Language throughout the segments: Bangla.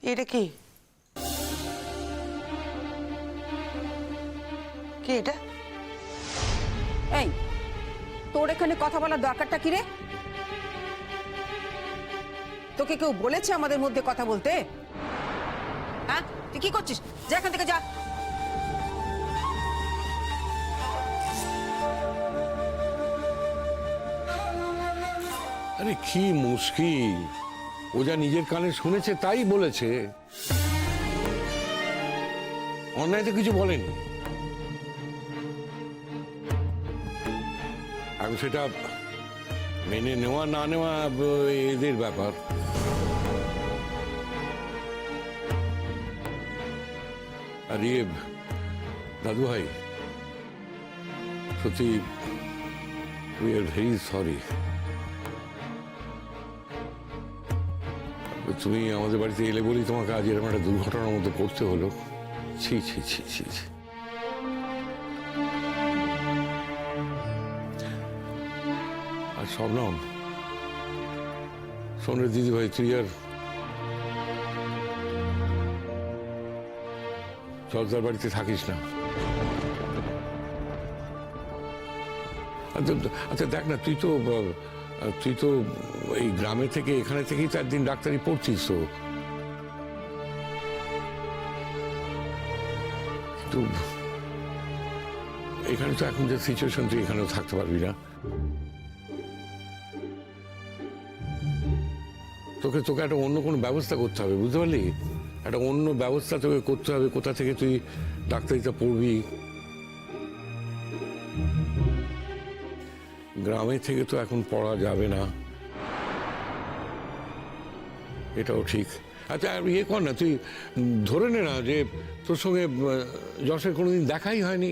এটা কি? কি এটা? এই, তোর এখানে কথা বলার দরকারটা কি রে? তোকে কেউ বলেছে আমাদের মধ্যে কথা বলতে? হ্যাঁ, তুই কি করছিস? যা এখান থেকে, যা। আরে কি মুশকিল, ও যা নিজের কানে শুনেছে তাই বলেছে, অন্যায় তো কিছু বলেনি। এখন সেটা মেনে নেওয়া না নেওয়া এদের ব্যাপার। আর ইয়ে দাদু ভাই, সত্যি উই আর ভেরি সরি। তুমি আমাদের বাড়িতে এলে বলি তোমাকে আজ এরকম একটা দুর্ঘটনার মধ্যে পড়তে হলো। ছি ছি ছি ছি ছি। আর শবনম, শোন রে দিদি ভাই, তুই আর জলদার বাড়িতে থাকিস না। আচ্ছা দেখ না, তুই তো এই গ্রামে থেকে এখানে থেকেই তো একদিন ডাক্তারি পড়ছিস, তো এখানে তো এখন যে সিচুয়েশন, তুই এখানেও থাকতে পারবি না। তোকে একটা অন্য কোনো ব্যবস্থা করতে হবে, বুঝতে পারলি? একটা অন্য ব্যবস্থা তোকে করতে হবে। কোথা থেকে তুই ডাক্তারিটা পড়বি? গ্রামে থেকে তো এখন পড়া যাবে না, এটাও ঠিক। আচ্ছা আর ইয়ে কর না, তুই ধরে নে না যে তোর সঙ্গে যশের কোনোদিন দেখাই হয়নি।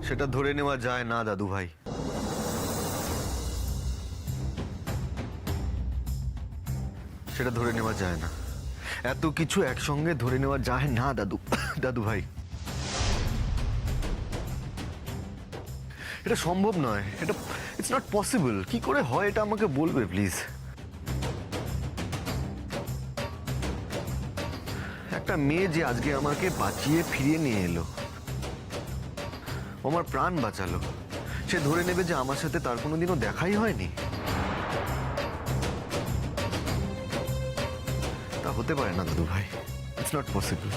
সেটা ধরে নেওয়া যায় না দাদু ভাই। সেটা ধরে নেওয়া যায় না, এত কিছু একসঙ্গে ধরে নেওয়া যায় না দাদু ভাই। এটা সম্ভব নয়, এটা ইটস নট পসিবল। কি করে হয় এটা আমাকে বলবে প্লিজ। একটা মেয়ে যে আজকে আমাকে বাঁচিয়ে ফিরিয়ে নিয়ে এলো, আমার প্রাণ বাঁচালো, সে ধরে নেবে যে আমার সাথে তার কোনোদিনও দেখাই হয়নি? তা হতে পারে না দাদু ভাই, ইটস নট পসিবল।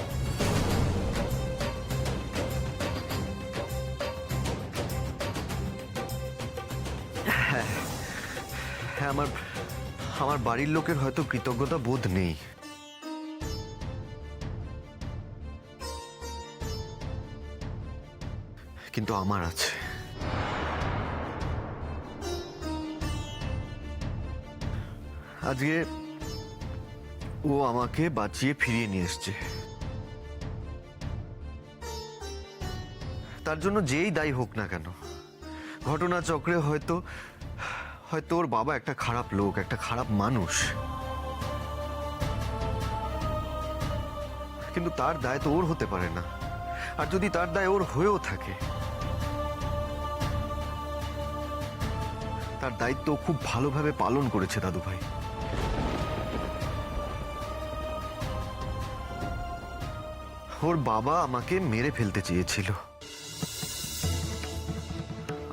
হ্যাঁ, আমার বাড়ির লোকের হয়তো কৃতজ্ঞতা বোধ নেই, কিন্তু আমার আছে। আজকে ও আমাকে বাঁচিয়ে ফিরিয়ে নিয়ে এসছে, তার জন্য যেই দায়ী হোক না কেন, ঘটনাচক্রে হয়তো ওর বাবা একটা খারাপ লোক, একটা খারাপ মানুষ, কিন্তু তার দায় তো ওর হতে পারে না। আর যদি তার দায় ওর হয়েও থাকে, তার দায়িত্ব খুব ভালোভাবে পালন করেছে দাদু ভাই। ওর বাবা আমাকে মেরে ফেলতে চেয়েছিল,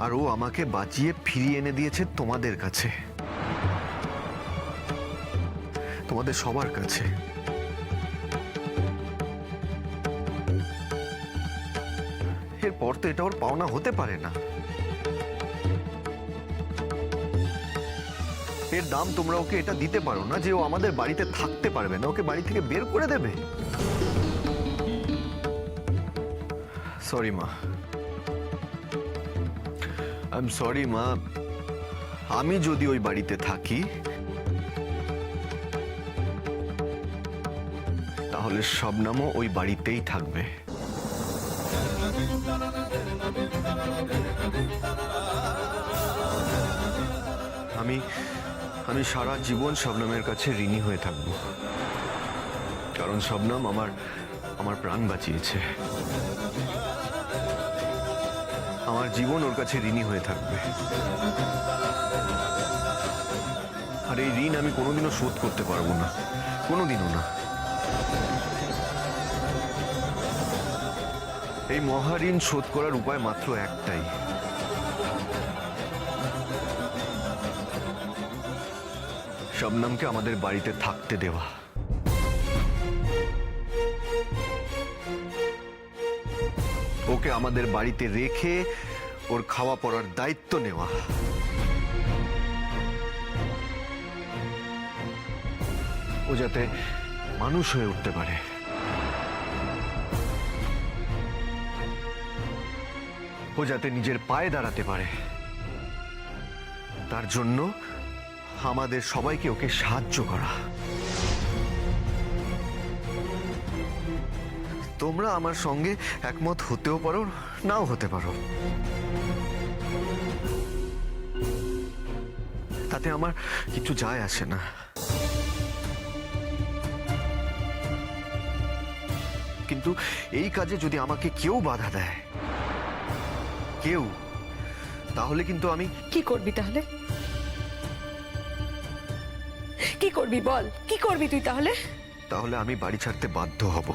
আর ও আমাকে বাঁচিয়ে ফিরিয়ে এনে দিয়েছে তোমাদের কাছে, তোমাদের সবার কাছে। এরপর তো এটা ওর পাওনা হতে পারে না। এর দাম তোমরা ওকে এটা দিতে পারো না যে ও আমাদের বাড়িতে থাকতে পারবে না, ওকে বাড়ি থেকে বের করে দেবে। সরি মা, আই এম সরি মা। আমি যদি ওই বাড়িতে থাকি তাহলে শবনমও ওই বাড়িতেই থাকবে। আমি সারা জীবন শবনমের কাছে ঋণী হয়ে থাকব, কারণ শবনম আমার প্রাণ বাঁচিয়েছে। আমার জীবন ওর কাছে ঋণী হয়ে থাকবে। আর আর এই ঋণ আমি কোনোদিনও শোধ করতে পারবো না, কোনোদিনও না। এই মহাঋণ শোধ করার উপায় মাত্র একটাই, শবনমকে আমাদের বাড়িতে থাকতে দেওয়া। ওকে আমাদের বাড়িতে রেখে ওর খাওয়া পড়ার দায়িত্ব নেওয়া। ও যাতে মানুষ হয়ে উঠতে পারে। ও যাতে নিজের পায়ে দাঁড়াতে পারে, তার জন্য আমাদের সবাইকে ওকে সাহায্য করা। তোমরা আমার সঙ্গে একমত হতেও পারো, নাও হতে পারো, তাতে আমার কিছু যায় আসে না। কিন্তু এই কাজে যদি আমাকে কেউ বাধা দেয়, কেউ, তাহলে কিন্তু আমি কি করবি তাহলে? কি করবি বল, কি করবি তুই তাহলে? তাহলে আমি বাড়ি ছাড়তে বাধ্য হব।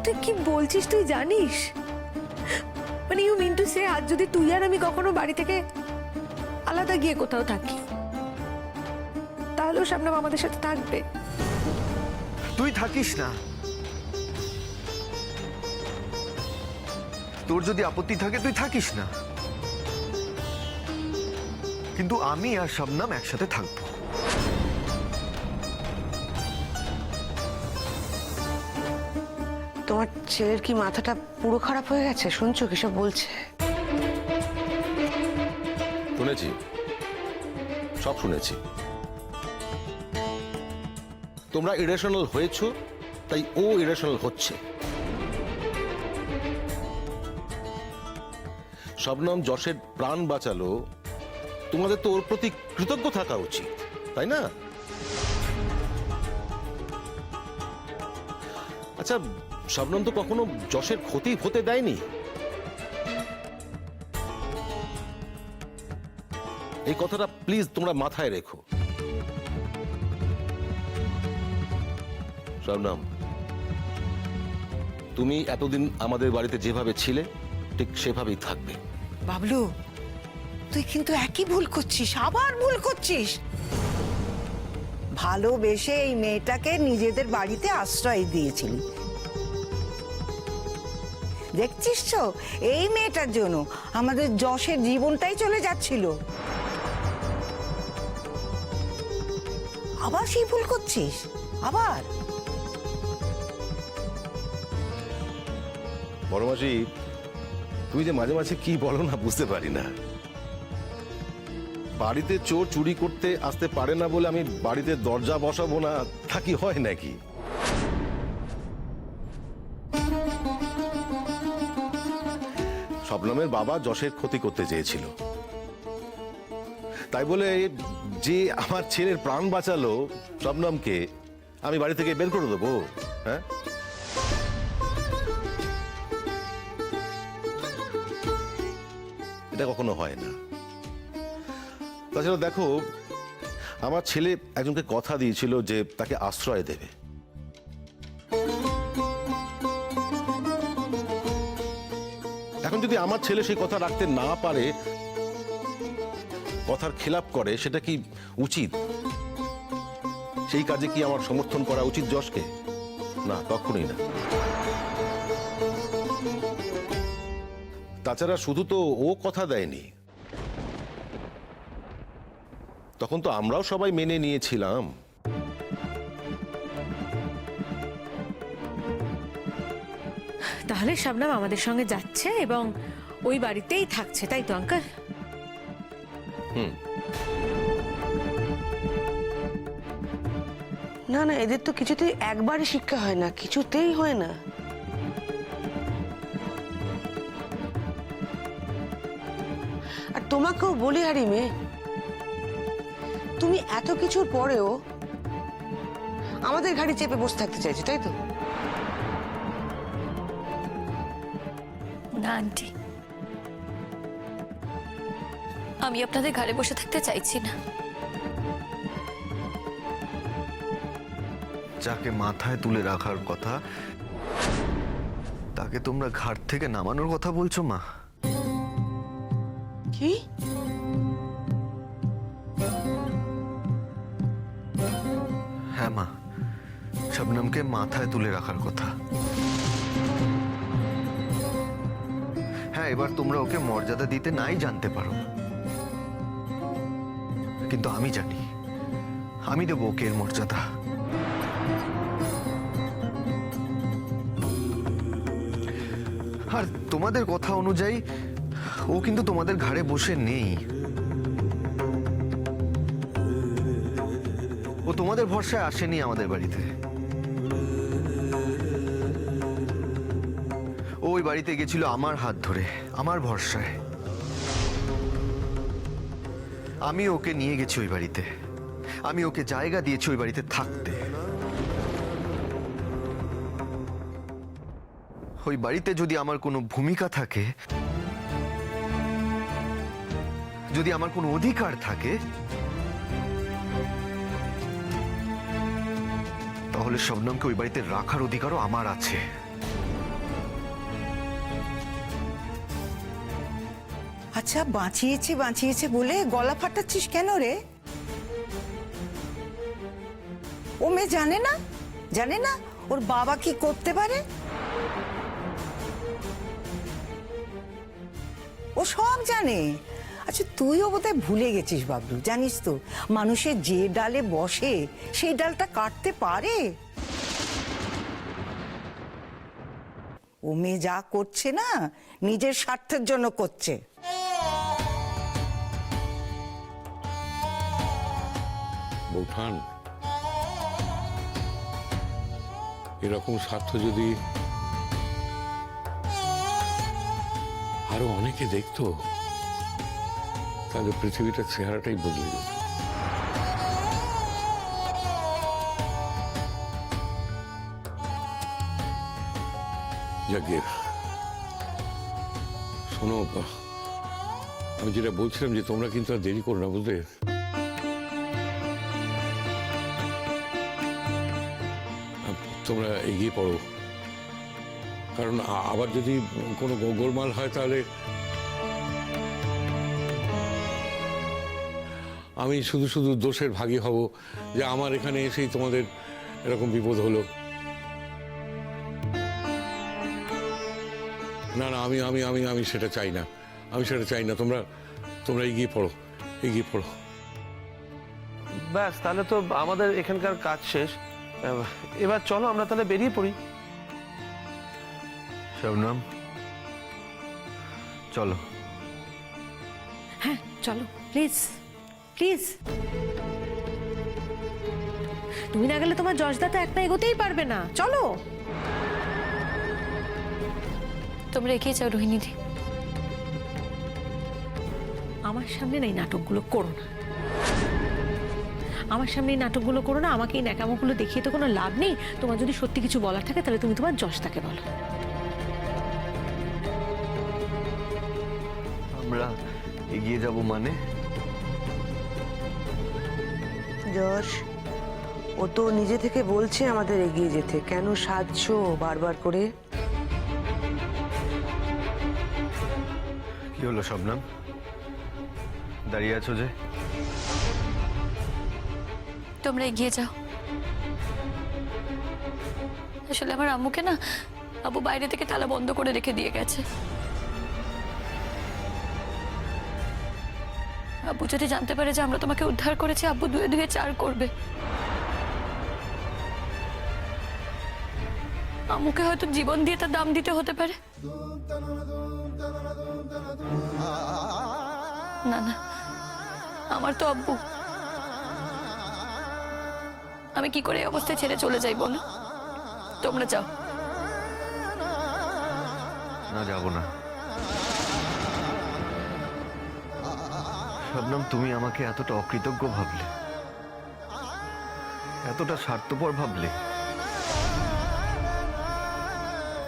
তুই কি বলছিস তুই জানিস? মানে ইউ মিন টু সে আজ যদি তুই আর আমি কখনো বাড়ি থেকে আলাদা গিয়ে কোথাও থাকি, তাহলেও শবনম আমাদের সাথে থাকবে? তুই থাকিস না, তোর যদি আপত্তি থাকে তুই থাকিস না, কিন্তু আমি আর শবনম একসাথে থাকবো। তোমার ছেলের কি মাথাটা পুরো খারাপ হয়ে গেছে? শুনছো কিসব বলছে? শুনেছি, সব শুনেছি। তোমরা ইরেশনাল হয়েছো, তাই ও ইরেশনাল হচ্ছে। শবনম যশের প্রাণ বাঁচালো, তোমাদের তো ওর প্রতি কৃতজ্ঞ থাকা উচিত, তাই না? আচ্ছা, শবনম তো কখনো যশের ক্ষতি হতে দেয়নি। এই কথাটা প্লিজ তোমরা মাথায় রেখো। শবনম, তুমি এতদিন আমাদের বাড়িতে যেভাবে ছিলে ঠিক সেভাবেই থাকবে। বাবলু, তুই কিন্তু একই ভুল করছিস, আবার ভুল করছিস। ভালোবেসে এই মেয়েটাকে নিজেদের বাড়িতে আশ্রয় দিয়েছিলি, দেখছিস তো এই মেয়েটার জন্য আমাদের যশের জীবনটাই চলে যাচ্ছিল। আবার সেই ভুল করছিস, আবার। বড় মাসি, তুমি যে মাঝে মাঝে কি বলো না বুঝতে পারি না। বাড়িতে চোর চুরি করতে আসতে পারে না বলে আমি বাড়িতে দরজা বসাবো না, তা কি হয় নাকি? শবনমের বাবা যশের ক্ষতি করতে চেয়েছিল, তাই বলে যে আমার ছেলের প্রাণ বাঁচালো শবনমকে আমি বাড়ি থেকে বের করে দেবো? হ্যাঁ, এটা কখনো হয় না। তাছাড়া দেখো, আমার ছেলে একজনকে কথা দিয়েছিল যে তাকে আশ্রয় দেবে। এখন যদি আমার ছেলে সেই কথা রাখতে না পারে, কথার খেলাপ করে, সেটা কি উচিত? সেই কাজে কি আমার সমর্থন করা উচিত যশকে? না, কখনোই না। তাছাড়া শুধু তো ও কথা দেয়নি, তখন তো আমরাও সবাই মেনে নিয়েছিলাম। তাহলে শবনম আমাদের সঙ্গে যাচ্ছে এবং ওই বাড়িতেই থাকছে, তাই তো আঙ্কেল? না না, এদের তো কিছুতেই একবারই শিক্ষা হয় না, কিছুতেই হয় না। আর তোমাকেও বলি হারিমে, তুমি এত কিছুর পরেও আমাদের ঘাড়ি চেপে বসে থাকতে চাইছো, তাই তো? না আন্টি, আমি আপনাদের ঘরে বসে থাকতে চাইছি না। যাকে মাথায় তুলে রাখার কথা তাকে তোমরা ঘাট থেকে নামানোর কথা বলছো মা? কি? হ্যাঁ মা, শবনমকে মাথায় তুলে রাখার কথা। হ্যাঁ, এবার তোমরা ওকে মর্যাদা দিতে নাই জানতে পারো, কিন্তু আমি জানি, আমি দেবো ওকে এর মর্যাদা। আর তোমাদের কথা অনুযায়ী ও কিন্তু তোমাদের ঘাড়ে বসে নেই। ও তোমাদের ভরসায় আসেনি আমাদের বাড়িতে। ও ওই বাড়িতে গেছিল আমার হাত ধরে, আমার ভরসায়। আমি ওকে নিয়ে গেছি ওই বাড়িতে, আমি ওকে জায়গা দিয়েছি ওই বাড়িতে থাকতে। ওই বাড়িতে যদি আমার কোনো ভূমিকা থাকে, যদি আমার কোনো অধিকার থাকে, তাহলে শবনমকে ওই বাড়িতে রাখার অধিকারও আমার আছে। আচ্ছা, বাঁচিয়েছে বাঁচিয়েছে বলে গলা ফাটাচ্ছিস কেন রে? ও মেয়ে জানে না, জানে না ওর বাবা কি করতে পারে? ও সব জানে। আচ্ছা, তুইও বোধহয় ভুলে গেছিস বাবলু, জানিস তো মানুষের যে ডালে বসে সেই ডালটা কাটতে পারে। ও মেয়ে যা করছে না, নিজের স্বার্থের জন্য করছে। বৌঠান, এরকম স্বার্থ যদি আরো অনেকে দেখতো, তাহলে পৃথিবীটার চেহারাটাই বদলে যেত। যাকে শোনো, আমি যেটা বলছিলাম যে তোমরা কিন্তু আর দেরি করো না, বুঝলে? তোমরা এগিয়ে পড়ো, কারণ আবার যদি কোনো গোলমাল হয় তাহলে আমি শুধু শুধু দোষের ভাগী হব যে আমার এখানে এসেই তোমাদের এরকম বিপদ হলো। না না, আমি আমি আমি আমি সেটা চাই না, আমি সেটা চাই না। তোমরা তোমরা এগিয়ে পড়ো, এগিয়ে পড়ো। ব্যাস, তাহলে তো আমাদের এখানকার কাজ শেষ। এবার চলো আমরা তাহলে বেরিয়ে পড়ি। শবনম, চলো। হ্যাঁ চলো, প্লিজ প্লিজ। তুমি না গেলে তোমার যশদা তো একটা এগোতেই পারবে না। চলো। তোমরা এগিয়ে যাও রোহিণীদি। আমার সামনে না এই নাটকগুলো করো না, আমার সামনে এই নাটকগুলো করো না। আমাকে এই ন্যাকামোগুলো দেখিয়ে তো কোনো লাভ নেই। তোমার যদি সত্যি কিছু বলার থাকে তাহলে তুমি তোমার যশদাকে বলো। আমরা এগিয়ে যাব মানে? যশ, ও তো নিজে থেকে বলছে আমাদের এগিয়ে যেতে, কেন সাজছো বারবার করে? কি হলো শবনম, দাঁড়িয়ে আছো যে? তোমরা এগিয়ে যাও। আসলে আমার আম্মুকে না আব্বু বাইরে থেকে তালা বন্ধ করে রেখে দিয়ে গেছে। আব্বু যদি জানতে পারে যে আমরা তোমাকে উদ্ধার করেছি, আব্বু ধুয়ে ধুয়ে চার করবে। আম্মুকে হয়তো জীবন দিয়ে তার দাম দিতে হতে পারে। না না, আমার তো আব্বু, আমি কি করে এই অবস্থায় ছেড়ে চলে যাই বলো? তোমরা যাও। না, যাব না। শবনম, তুমি আমাকে এতটা অকৃতজ্ঞ ভাবলে, এতটা স্বার্থপর ভাবলে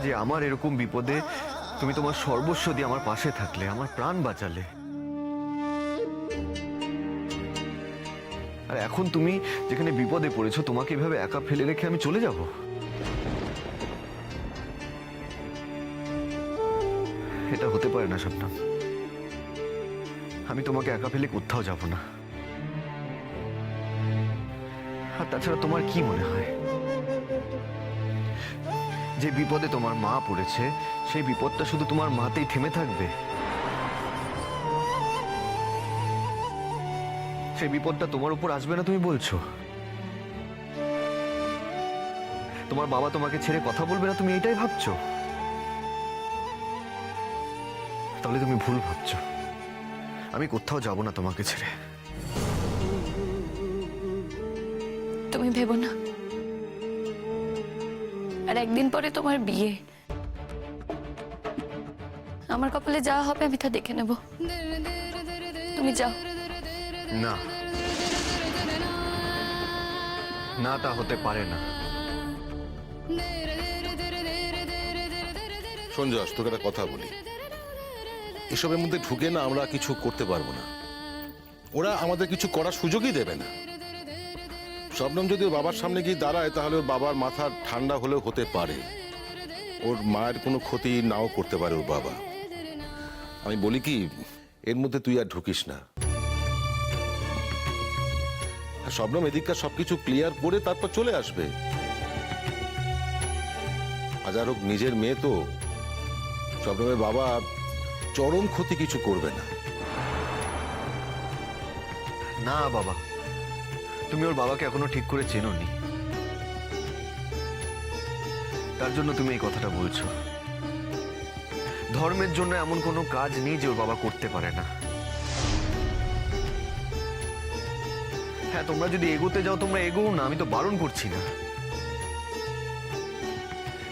যে আমার এরকম বিপদে তুমি তোমার সর্বস্ব দিয়ে আমার পাশে থাকলে, আমার প্রাণ বাঁচালে। আর এখন তুমি যেখানে বিপদে পড়েছো, তোমাকে এভাবে একা ফেলে রেখে আমি চলে যাব? এটা হতে পারে না শবনম। আমি তোমাকে একা ফেলে কোথাও যাব না। আর তাছাড়া তোমার কি মনে হয় যে বিপদে তোমার মা পড়েছে সেই বিপদটা শুধু তোমার মাতেই থেমে থাকবে? সেই বিপদটা তোমার উপর আসবে না তুমি বলছো? তোমার বাবা তোমাকে ছেড়ে কথা বলবে না তুমি এটাই ভাবছো? তাহলে তুমি ভুল ভাবছো। আমি কোথাও যাব না তোমাকে ছেড়ে। তুমি ভেবো না, আর একদিন পরে তোমার বিয়ে। আমার কপালে যা হবে আমি তা দেখে নেব। তুমি যাও। না, না, তা হতে পারে না। শোন যশ, তোকে একটা কথা বলি, এসবের মধ্যে ঢুকে না আমরা কিছু করতে পারবো না। ওরা আমাদের কিছু করার সুযোগই দেবে না। শবনম যদি ওর বাবার সামনে গিয়ে দাঁড়ায় তাহলে ওর বাবার মাথা ঠান্ডা হলেও হতে পারে, ওর মায়ের কোনো ক্ষতি নাও করতে পারে ওর বাবা। আমি বলি কি, এর মধ্যে তুই আর ঢুকিস না। আর শবনম এদিককার সবকিছু ক্লিয়ার করে তারপর চলে আসবে। হাজার হোক নিজের মেয়ে তো, শবনমের বাবা চরম ক্ষতি কিছু করবে না। না বাবা, তুমি ওর বাবাকে এখনো ঠিক করে চেনোনি, তার জন্য তুমি এই কথাটা বলছো। ধর্মের জন্য এমন কোনো কাজ নেই যে ওর বাবা করতে পারে না। হ্যাঁ, তোমরা যদি এগোতে যাও তোমরা এগোও না, আমি তো বারণ করছি না,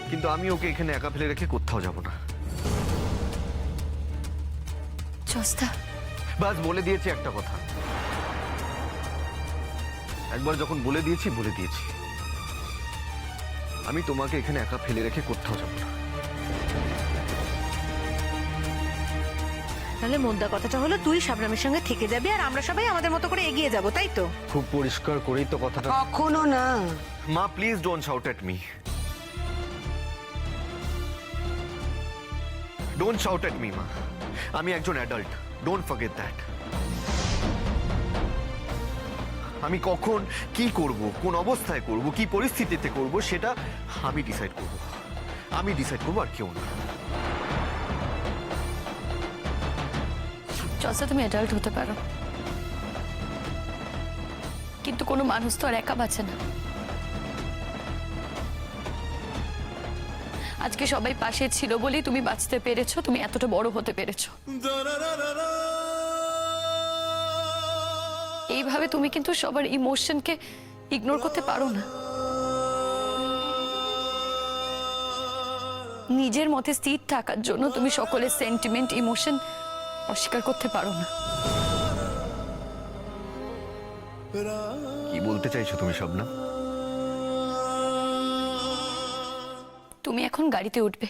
কিন্তু আমি ওকে এখানে একা ফেলে রেখে কোথাও যাব না। জস্তা, বাস বলে দিয়েছি একটা কথা। একবার যখন বলে দিয়েছি বলে দিয়েছি। আমি তোমাকে এখানে একা ফেলে রেখে কোথাও যাব না। তাহলে মোদ্দা কথাটা হলো তুই শাবনামের সঙ্গে থেকে যাবি আর আমরা সবাই আমাদের মতো করে এগিয়ে যাব, তাই তো? খুব পরিষ্কার করেই তো কথাটা। কখনো না। মা please don't shout at me. Don't shout at me মা। আমি একজন অ্যাডাল্ট, ডোন্ট ফরগেট দ্যাট। আমি কখন কি করব, কোন অবস্থায় করব, কি পরিস্থিতিতে করব সেটা আমি ডিসাইড করব। আমি ডিসাইড করব, আর কেউ না। জস্তা, তুমি অ্যাডাল্ট হতে পারো, কিন্তু কোনো মানুষ তো আর একা বাঁচে না। আজকে সবাই পাশে ছিল বলেই তুমি বাঁচতে পেরেছো, তুমি এতটা বড় হতে পেরেছো। এইভাবে তুমি কিন্তু সবার ইমোশনকে ইগনোর করতে পারো না। নিজের মতে স্থির থাকার জন্য তুমি সকলের সেন্টিমেন্ট, ইমোশন অস্বীকার করতে পারো না। কি বলতে চাইছো তুমি শবনম? তুমি এখন গাড়িতে উঠবে।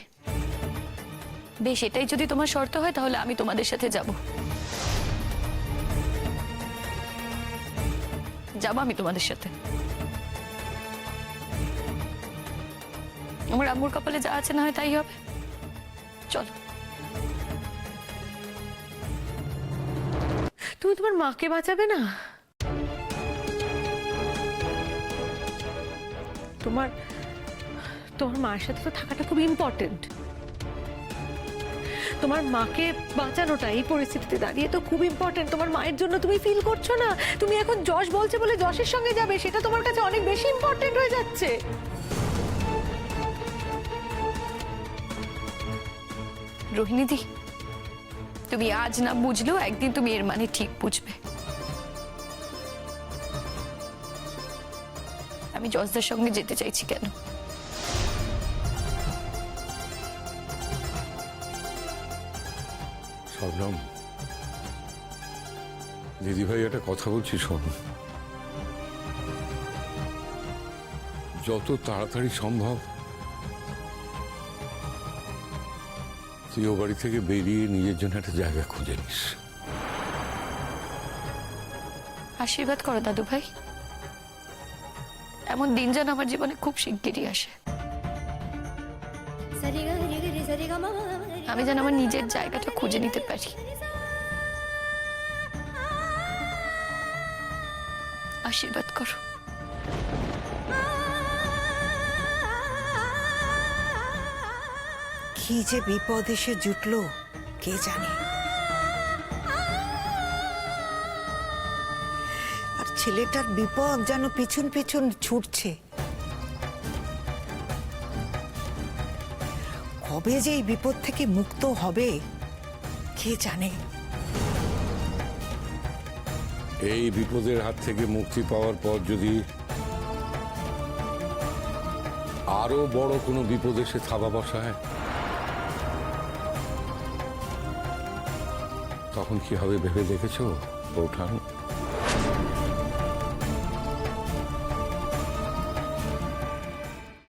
বেশ, এটাই যদি তোমার শর্ত হয় তাহলে আমি তোমাদের সাথে যাব। যাবো আমি তোমাদের সাথে। আমার আম্মুর কপালে যা আছে না হয় তাই হবে। চলো। তুমি তোমার মাকে বাঁচাবে না? তোমার তোমার মায়ের সাথে তো থাকাটা খুব ইম্পর্টেন্ট। তোমার মাকে বাঁচানোটা এই পরিস্থিতিতে দাঁড়িয়ে তো খুব ইম্পর্টেন্ট। তোমার মায়ের জন্য তুমি ফিল করছো না? তুমি এখন যশ বলছে বলে যশের সঙ্গে যাবে, সেটা তোমার কাছে অনেক বেশি ইম্পর্টেন্ট হয়ে যাচ্ছে। রোহিণীদি, তুমি আজ না বুঝলেও একদিন তুমি এর মানে ঠিক বুঝবে। আমি জজদার সঙ্গে যেতে চাইছি কেন? শবনম, দিদিভাই একটা কথা বলছি শোন। যত তাড়াতাড়ি সম্ভব তুই ও বাড়ি থেকে বেরিয়ে নিজের জন্য একটা জায়গা খুঁজে নিস। আশীর্বাদ করো দাদু ভাই। এমন দিন যেন আমার জীবনে খুব শিগগিরই আসে, আমি যেন আমার নিজের জায়গাটা খুঁজে নিতে পারি। আশীর্বাদ করো। কি যে বিপদ এসে জুটলো কে জানে। আর ছেলেটার বিপদ যেন পিছন পিছন ছুটছে। কবে যে এই বিপদ থেকে মুক্ত হবে কে জানে। এই বিপদের হাত থেকে মুক্তি পাওয়ার পর যদি আরো বড় কোনো বিপদ এসে থাবা বসায়, তখন কি হবে ভেবে দেখেছো বৌঠান?